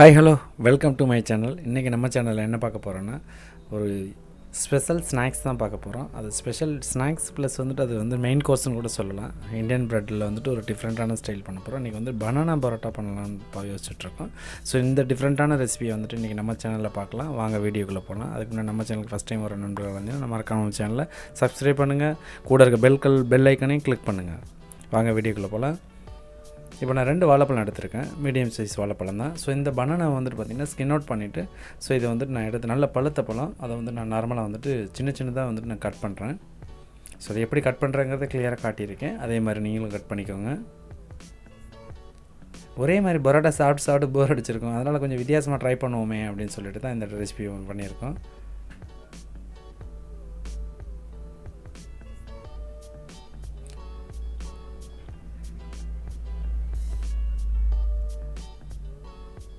Hi hello welcome to my channel. இன்றைக்கி நம்ம சேனலில் என்ன பார்க்க போகிறோன்னா ஒரு ஸ்பெஷல் ஸ்நாக்ஸ் தான் பார்க்க போகிறோம். அது ஸ்பெஷல் ஸ்நாக்ஸ் ப்ளஸ் வந்துட்டு அது வந்து மெயின் கோர்ஸ்னு கூட சொல்லலாம். இந்தியன் ப்ரெட்டில் வந்துட்டு ஒரு டிஃப்ரெண்ட்டான ஸ்டைல் பண்ண போகிறோம். இன்றைக்கி வந்து பனானா பரோட்டா பண்ணலான்னு யோசிச்சுட்ருக்கோம். ஸோ இந்த டிஃப்ரெண்ட்டான ரெசிபியை வந்துட்டு இன்றைக்கி நம்ம சேனலில் பார்க்கலாம். வாங்க வீடியோக்குள்ளே போகலாம். அதுக்கு முன்னாடி நம்ம சேனலுக்கு ஃபஸ்ட் டைம் வர நண்பர்கள் வந்து நம்ம மறக்காம சேனலை சப்ஸ்கிரைப் பண்ணுங்கள். கூட இருக்க பெல் ஐக்கனையும் கிளிக் பண்ணுங்கள். வாங்க வீடியோக்குள்ளே போகலாம். இப்போ நான் 2 வாழைப்பழம் எடுத்திருக்கேன். மீடியம் சைஸ் வாழைப்பழம் தான். ஸோ இந்த பனானா வந்துட்டு பார்த்திங்கன்னா ஸ்கின் அவுட் பண்ணிவிட்டு ஸோ இதை வந்துட்டு நான் எடுத்து நல்ல பழுத்த பழம். அதை வந்து நான் நார்மலாக வந்துட்டு சின்னதாக வந்துட்டு நான் கட் பண்ணுறேன். ஸோ அதை எப்படி கட் பண்ணுறேங்கிறத கிளியராக காட்டியிருக்கேன். அதே மாதிரி நீங்களும் கட் பண்ணிக்கோங்க. ஒரே மாதிரி பரோட்டா சாப்பிட்டு போர் அடிச்சிருக்கோம். அதனால் கொஞ்சம் வித்தியாசமாக ட்ரை பண்ணுவோமே அப்படின்னு சொல்லிட்டு தான் இந்த ரெசிபி பண்ணியிருக்கோம்.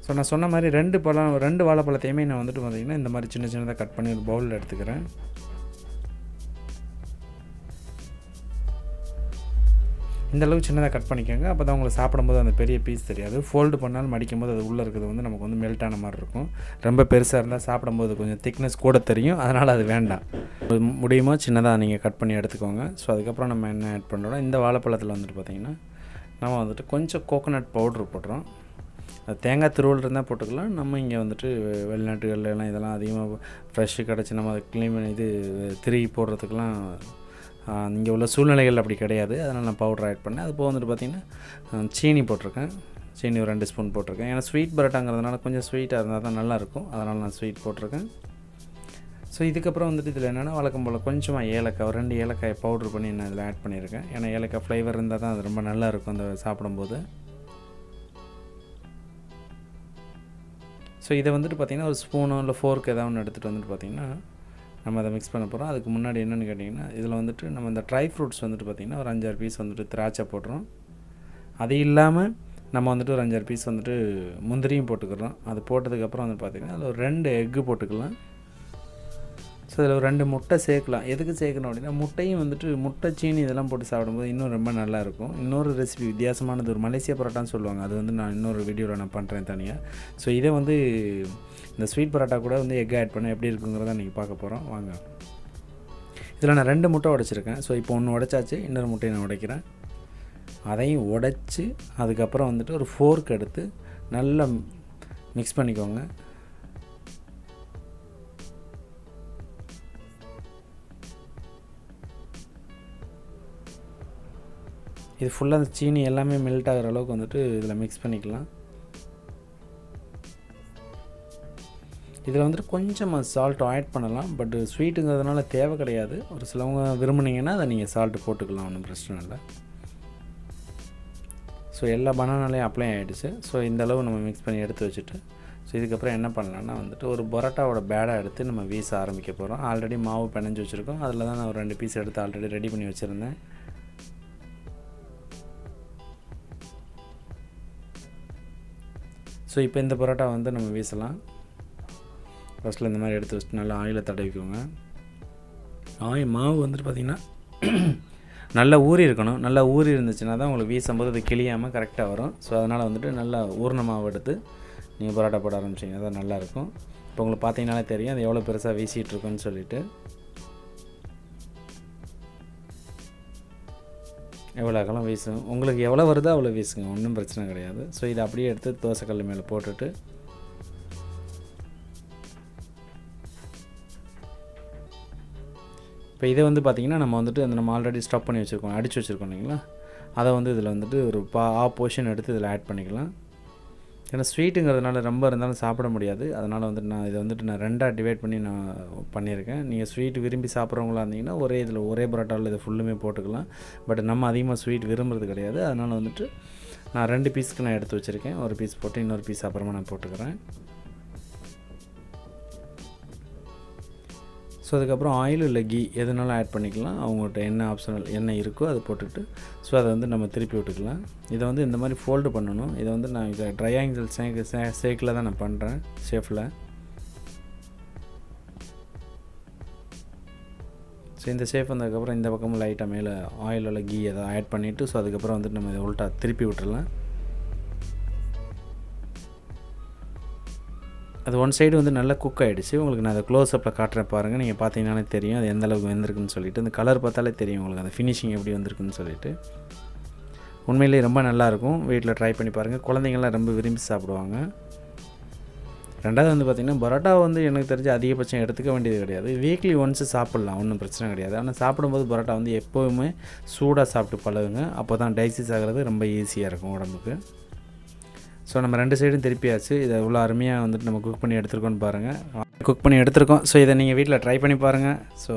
ஸோ நான் சொன்ன மாதிரி 2 வாழைப்பழத்தையுமே நான் வந்துட்டு பார்த்திங்கன்னா இந்த மாதிரி சின்னதாக கட் பண்ணி ஒரு பவுலில் எடுத்துக்கிறேன். இந்த அளவுக்கு சின்னதாக கட் பண்ணிக்கோங்க. அப்போ தான் உங்களுக்கு சாப்பிடும்போது அந்த பெரிய பீஸ் தெரியாது. ஃபோல்டு பண்ணாலும் மடிக்கும்போது அது உள்ளே இருக்கிறது வந்து நமக்கு வந்து மெல்ட் ஆன மாதிரி இருக்கும். ரொம்ப பெருசாக இருந்தால் சாப்பிடும்போது கொஞ்சம் திக்னஸ் கூட தெரியும். அதனால் அது வேண்டாம். முடியுமோ சின்னதாக நீங்கள் கட் பண்ணி எடுத்துக்கோங்க. ஸோ அதுக்கப்புறம் நம்ம என்ன ஆட் பண்ணுறோன்னா இந்த வாழைப்பழத்தில் வந்துட்டு பார்த்திங்கன்னா நம்ம வந்துட்டு கொஞ்சம் கோகோனட் பவுட்ரு போடுறோம். அது தேங்காய் துருவல் இருந்தால் போட்டுக்கலாம். நம்ம இங்கே வந்துட்டு வெளிநாட்டுகள்லாம் இதெல்லாம் அதிகமாக ஃப்ரெஷ்ஷு கிடச்சி நம்ம அதை க்ளீன் பண்ணி திருகி போடுறதுக்கெலாம் இங்கே உள்ள சூழ்நிலைகள் அப்படி கிடையாது. அதனால் நான் பவுடர் ஆட் பண்ணேன். அது போக வந்துட்டு பார்த்திங்கன்னா சீனி போட்டிருக்கேன். சீனி ஒரு 2 ஸ்பூன் போட்டிருக்கேன். ஏன்னா ஸ்வீட் பரோட்டாங்கிறதுனால கொஞ்சம் ஸ்வீட்டாக இருந்தால் தான் நல்லாயிருக்கும். அதனால் நான் ஸ்வீட் போட்டிருக்கேன். ஸோ இதுக்கப்புறம் வந்துட்டு இதில் என்னென்னா வழக்கம் போல் கொஞ்சமாக ஏலக்காய் ஒரு 2 ஏலக்காய் பவுட்ரு பண்ணி நான் இதில் ஆட் பண்ணியிருக்கேன். ஏன்னா ஏலக்காய் ஃப்ளேவர் இருந்தால் தான் அது ரொம்ப நல்லாயிருக்கும் அந்த சாப்பிடும்போது. ஸோ இதை வந்துட்டு பார்த்திங்கன்னா ஒரு ஸ்பூனோ இல்லை ஃபோர்க் ஏதாவது ஒன்று எடுத்துகிட்டு வந்துட்டு பார்த்திங்கன்னா நம்ம அதை மிக்ஸ் பண்ண போகிறோம். அதுக்கு முன்னாடி என்னென்னு கேட்டிங்கன்னா இதில் வந்துட்டு நம்ம இந்த ட்ரை ஃப்ரூட்ஸ் வந்துட்டு பார்த்திங்கன்னா ஒரு 5-6 பீஸ் வந்துட்டு திராட்சை போடுறோம். அது இல்லாமல் நம்ம வந்துட்டு ஒரு 5-6 பீஸ் வந்துட்டு முந்திரியும் போட்டுக்கிறோம். அது போட்டதுக்கப்புறம் வந்து பார்த்திங்கன்னா அதில் ஒரு 2 எக்கு போட்டுக்கலாம். ஸோ இதில் ஒரு 2 முட்டை சேர்க்கலாம். எதுக்கு சேர்க்கணும் அப்படின்னா முட்டையும் வந்துட்டு முட்டை சீனி இதெல்லாம் போட்டு சாப்பிடும்போது இன்னும் ரொம்ப நல்லாயிருக்கும். இன்னொரு ரெசிபி வித்தியாசமானது ஒரு மலேசியா பரோட்டான்னு சொல்லுவாங்க. அது வந்து நான் இன்னொரு வீடியோவில் நான் பண்ணுறேன் தனியாக. ஸோ இதை வந்து இந்த ஸ்வீட் பரோட்டா கூட வந்து எக் ஆட் பண்ண எப்படி இருக்குங்கிறத நீங்கள் பார்க்க போகிறோம். வாங்க. இதில் நான் 2 முட்டை உடைச்சிருக்கேன். ஸோ இப்போ ஒன்று உடைச்சாச்சு. இன்னொரு முட்டையை நான் உடைக்கிறேன். அதையும் உடைச்சி அதுக்கப்புறம் வந்துட்டு ஒரு ஃபோர்க் எடுத்து நல்லா மிக்ஸ் பண்ணிக்கோங்க. இது ஃபுல்லாக அந்த சீனி எல்லாமே மெல்ட் ஆகிற அளவுக்கு வந்துட்டு இதில் மிக்ஸ் பண்ணிக்கலாம். இதில் வந்துட்டு கொஞ்சமாக சால்ட் ஆட் பண்ணலாம். பட் ஸ்வீட்டுங்கிறதுனால தேவை கிடையாது. ஒரு சிலவங்க விரும்புனீங்கன்னா அதை நீங்கள் சால்ட்டு போட்டுக்கலாம், ஒன்றும் பிரச்சனை இல்லை. ஸோ எல்லா பனானாலையும் அப்ளை ஆகிடுச்சு. ஸோ இந்த அளவு நம்ம மிக்ஸ் பண்ணி எடுத்து வச்சுட்டு ஸோ இதுக்கப்புறம் என்ன பண்ணலான்னா வந்துட்டு ஒரு பரோட்டாவோட பேடாக எடுத்து நம்ம வீச ஆரம்பிக்க போகிறோம். ஆல்ரெடி மாவு பிணைஞ்சு வச்சுருக்கோம். அதில் தான் நான் ஒரு 2 பீஸ் எடுத்து ஆல்ரெடி ரெடி பண்ணி வச்சுருந்தேன். ஸோ இப்போ இந்த பரோட்டா வந்து நம்ம வீசலாம். ஃபஸ்ட்டில் இந்த மாதிரி எடுத்து வச்சுட்டு நல்லா ஆயிலை தடவிக்கோங்க. மாவு வந்துட்டு பார்த்திங்கன்னா நல்லா ஊறி இருக்கணும். நல்லா ஊறி இருந்துச்சுன்னா தான் உங்களுக்கு வீசும்போது அது கிளியாமல் கரெக்டாக வரும். ஸோ அதனால் வந்துட்டு நல்லா ஊறின மாவு எடுத்து நீங்கள் பரோட்டா போட ஆரம்பிச்சிங்க. அதான் நல்லாயிருக்கும். இப்போ உங்களுக்கு பார்த்தீங்கன்னாலே தெரியும் அது எவ்வளோ பெருசாக வீசிகிட்ருக்குன்னு சொல்லிட்டு. எவ்வளோ அகலம் வீசும் உங்களுக்கு எவ்வளோ வருதோ அவ்வளோ வீசுங்க, ஒன்றும் பிரச்சனை கிடையாது. ஸோ இதை அப்படியே எடுத்து தோசைக்கல் மேலே போட்டுட்டு இப்போ இதை வந்து பார்த்திங்கன்னா நம்ம வந்துட்டு அந்த நம்ம ஆல்ரெடி ஸ்டப் பண்ணி வச்சுருக்கோம், அடித்து வச்சுருக்கோம் இல்லைங்களா, அதை வந்து இதில் வந்துட்டு ஒரு போர்ஷன் எடுத்து இதில் ஆட் பண்ணிக்கலாம். ஏன்னா ஸ்வீட்டுங்கிறதுனால ரொம்ப இருந்தாலும் சாப்பிட முடியாது. அதனால் வந்துட்டு நான் இதை வந்துட்டு நான் 2ஆக டிவைட் பண்ணி நான் பண்ணியிருக்கேன். நீங்கள் ஸ்வீட் விரும்பி சாப்பிட்றவங்களா இருந்தீங்கன்னா ஒரே பரோட்டாவில் இதை ஃபுல்லுமே போட்டுக்கலாம். பட் நம்ம அதிகமாக ஸ்வீட் விரும்புறது கிடையாது. அதனால் வந்துட்டு நான் 2 பீஸ்க்கு நான் எடுத்து வச்சுருக்கேன். ஒரு பீஸ் போட்டு இன்னொரு பீஸ் அப்புறமா நான் போட்டுக்கிறேன். ஸோ அதுக்கப்புறம் ஆயில் இல்லை கீ எதுனாலும் ஆட் பண்ணிக்கலாம். அவங்கள்ட்ட என்ன ஆப்ஷனல் என்ன இருக்கோ அதை போட்டுட்டு ஸோ அதை வந்து நம்ம திருப்பி விட்டுக்கலாம். இதை வந்து இந்த மாதிரி ஃபோல்டு பண்ணணும். இதை வந்து நான் இதை ட்ரையாங்கிள் ஷேக்கில் தான் நான் பண்ணுறேன், ஷேஃபில். ஸோ இந்த ஷேப் வந்ததுக்கப்புறம் இந்த பக்கமும் லைட்டாக மேலே ஆயிலில் கீ அதை ஆட் பண்ணிவிட்டு ஸோ அதுக்கப்புறம் வந்துட்டு நம்ம இதை உள்ட்டா திருப்பி விட்டுடலாம். அது ஒன் சைடு வந்து நல்லா குக் ஆகிடுச்சு. உங்களுக்கு நான் அதை க்ளோஸ்அப்பில் காட்டுறேன் பாருங்கள். நீங்கள் பார்த்தீங்கன்னாலே தெரியும் அது எந்த அளவுக்கு வெந்திருக்குன்னு சொல்லிட்டு. அந்த கலர் பார்த்தாலே தெரியும் உங்களுக்கு அந்த ஃபினிஷிங் எப்படி வந்திருக்குன்னு சொல்லிட்டு. உண்மையிலேயே ரொம்ப நல்லாயிருக்கும். வீட்டில் ட்ரை பண்ணி பாருங்கள். குழந்தைங்கள்லாம் ரொம்ப விரும்பி சாப்பிடுவாங்க. ரெண்டாவது வந்து பார்த்திங்கன்னா பரோட்டா வந்து எனக்கு தெரிஞ்சு அதிகபட்சம் எடுத்துக்க வேண்டியது கிடையாது. வீக்லி ஒன்ஸு சாப்பிட்லாம், ஒன்றும் பிரச்சனை கிடையாது. ஆனால் சாப்பிடும்போது பரோட்டா வந்து எப்போவுமே சூடாக சாப்பிட்டு பழகுங்க. அப்போ தான் டைஜஸ்ட் ஆகிறது ரொம்ப ஈஸியாக இருக்கும் உடம்புக்கு. ஸோ நம்ம 2 சைடும் திருப்பியாச்சு. இதை இவ்வளோ அருமையாக வந்துட்டு நம்ம குக் பண்ணி எடுத்துருக்கோன்னு பாருங்கள். குக் பண்ணி எடுத்துருக்கோம். ஸோ இதை நீங்கள் வீட்டில் ட்ரை பண்ணி பாருங்கள். ஸோ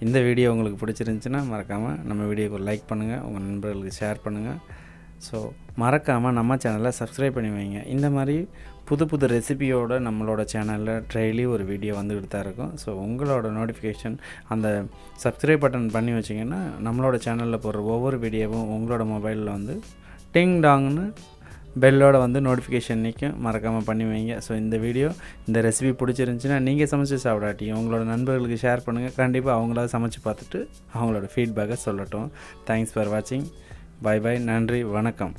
இந்த வீடியோ உங்களுக்கு பிடிச்சிருந்துச்சின்னா மறக்காமல் நம்ம வீடியோக்கு ஒரு லைக் பண்ணுங்கள், உங்கள் நண்பர்களுக்கு ஷேர் பண்ணுங்கள். ஸோ மறக்காமல் நம்ம சேனலை சப்ஸ்கிரைப் பண்ணி வைங்க. இந்த மாதிரி புது புது ரெசிபியோடு நம்மளோட சேனலில் டெய்லி ஒரு வீடியோ வந்துக்கிட்டு தான் இருக்கும். ஸோ உங்களோட நோட்டிஃபிகேஷன் அந்த சப்ஸ்கிரைப் பட்டன் பண்ணி வச்சிங்கன்னா நம்மளோட சேனலில் போடுற ஒவ்வொரு வீடியோவும் உங்களோட மொபைலில் வந்து டிங் டாங்னு பெல்லோட வந்து நோட்டிஃபிகேஷன் நிற்கும். மறக்காமல் பண்ணி வைங்க. ஸோ இந்த ரெசிபி பிடிச்சிருந்துச்சின்னா நீங்கள் சமைச்சு சாப்பிடாட்டியும் உங்களோட நண்பர்களுக்கு ஷேர் பண்ணுங்கள். கண்டிப்பாக அவங்களாவது சமைச்சு பார்த்துட்டு அவங்களோட ஃபீட்பேக்கை சொல்லட்டும். தேங்க்ஸ் ஃபார் வாட்சிங். Bye bye. நன்றி, வணக்கம்.